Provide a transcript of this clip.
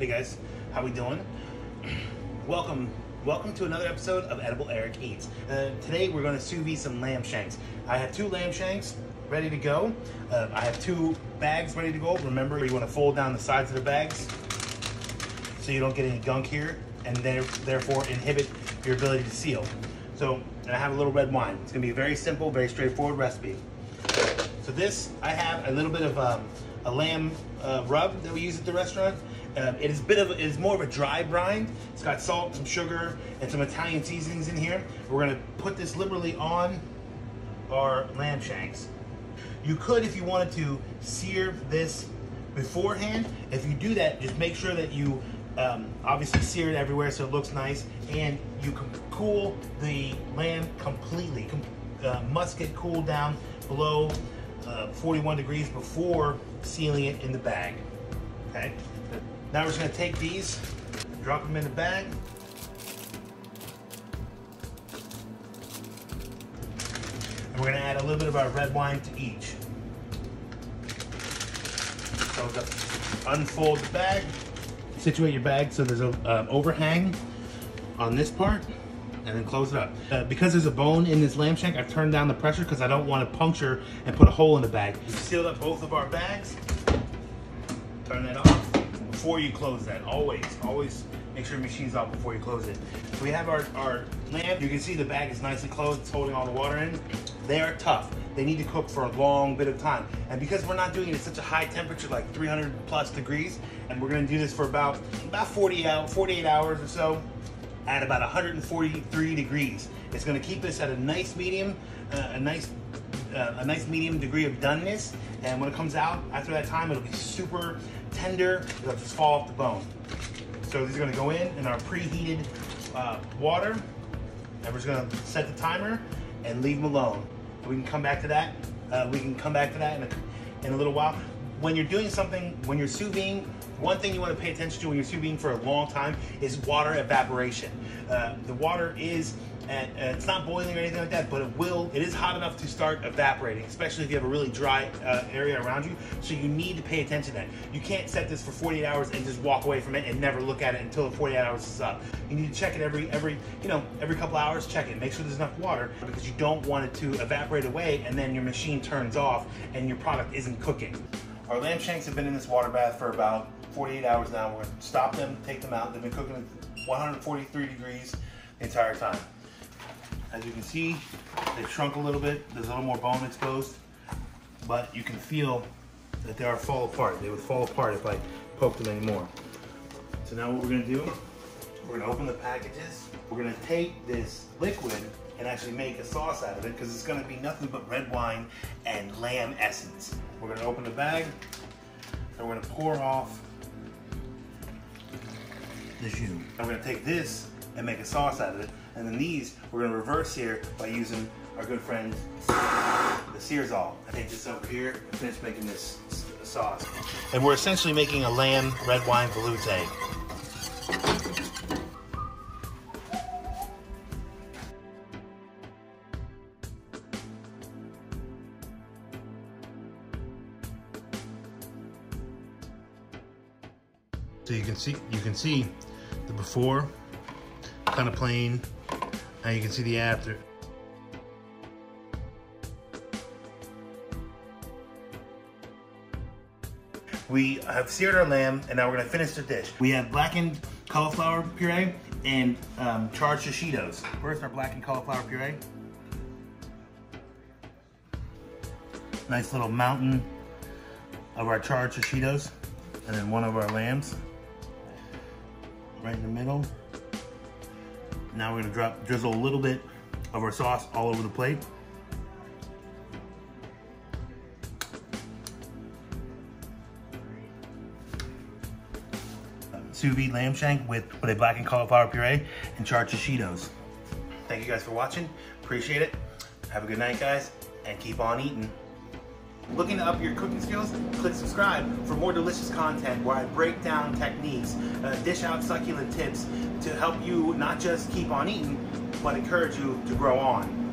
Hey guys, how we doing? Welcome to another episode of Edible Eric Eats. Today we're going to sous vide some lamb shanks. I have 2 lamb shanks ready to go. I have 2 bags ready to go. Remember, you want to fold down the sides of the bags so you don't get any gunk here and therefore inhibit your ability to seal. So, and I have a little red wine. It's going to be a very simple, very straightforward recipe. So this, I have a little bit of a lamb rub that we use at the restaurant. It is more of a dry brine. It's got salt, some sugar, and some Italian seasonings in here. We're gonna put this liberally on our lamb shanks. You could, if you wanted to, sear this beforehand. If you do that, just make sure that you obviously sear it everywhere so it looks nice, and you can cool the lamb completely. Must get cooled down below 41 degrees before sealing it in the bag. Okay. Now we're just going to take these, drop them in the bag. And we're going to add a little bit of our red wine to each. So unfold the bag, situate your bag so there's an overhang on this part, and then close it up. Because there's a bone in this lamb shank, I've turned down the pressure because I don't want to puncture and put a hole in the bag. We've sealed up both of our bags. Turn that off. Before you close that, always make sure your machine's off before you close it. So we have our lamb. You can see the bag is nicely closed. It's holding all the water in. They are tough. They need to cook for a long bit of time. And because we're not doing it at such a high temperature, like 300 plus degrees, and we're gonna do this for about 48 hours or so, at about 143 degrees. It's gonna keep this at a nice medium, a nice medium degree of doneness. And when it comes out, after that time, it'll be super tender. It'll just fall off the bone. So these are gonna go in our preheated water, and we're just gonna set the timer and leave them alone. We can come back to that. In a little while. When you're doing something, when you're sous videing, one thing you want to pay attention to when you're sous videing for a long time is water evaporation. The water is it's not boiling or anything like that, but it is hot enough to start evaporating, especially if you have a really dry area around you. So you need to pay attention to that. You can't set this for 48 hours and just walk away from it and never look at it until the 48 hours is up. You need to check it every couple hours, check it. Make sure there's enough water, because you don't want it to evaporate away and then your machine turns off and your product isn't cooking. Our lamb shanks have been in this water bath for about 48 hours now. We're going to stop them, take them out. They've been cooking at 143 degrees the entire time. As you can see, they've shrunk a little bit. There's a little more bone exposed, but you can feel that they are fall apart. They would fall apart if I poked them anymore. So now what we're going to do, we're going to open the packages. We're going to take this liquid and actually make a sauce out of it, because it's going to be nothing but red wine and lamb essence. We're going to open the bag, and we're going to pour off the jus. And we're going to take this and make a sauce out of it. And then these, we're going to reverse sear by using our good friend, the Searzall. I take this over here and finish making this sauce. And we're essentially making a lamb red wine velouté. So you can see the before, kind of plain. Now you can see the after. We have seared our lamb, and now we're gonna finish the dish. We have blackened cauliflower puree and charred Shishitos. First, our blackened cauliflower puree. Nice little mountain of our charred Shishitos, and then one of our lambs. Right in the middle. Now we're gonna drizzle a little bit of our sauce all over the plate. Sous vide lamb shank with a blackened cauliflower puree and charred Shishitos. Thank you guys for watching. Appreciate it. Have a good night, guys, and keep on eating. Looking to up your cooking skills? Click subscribe for more delicious content where I break down techniques, dish out succulent tips to help you not just keep on eating, but encourage you to grow on.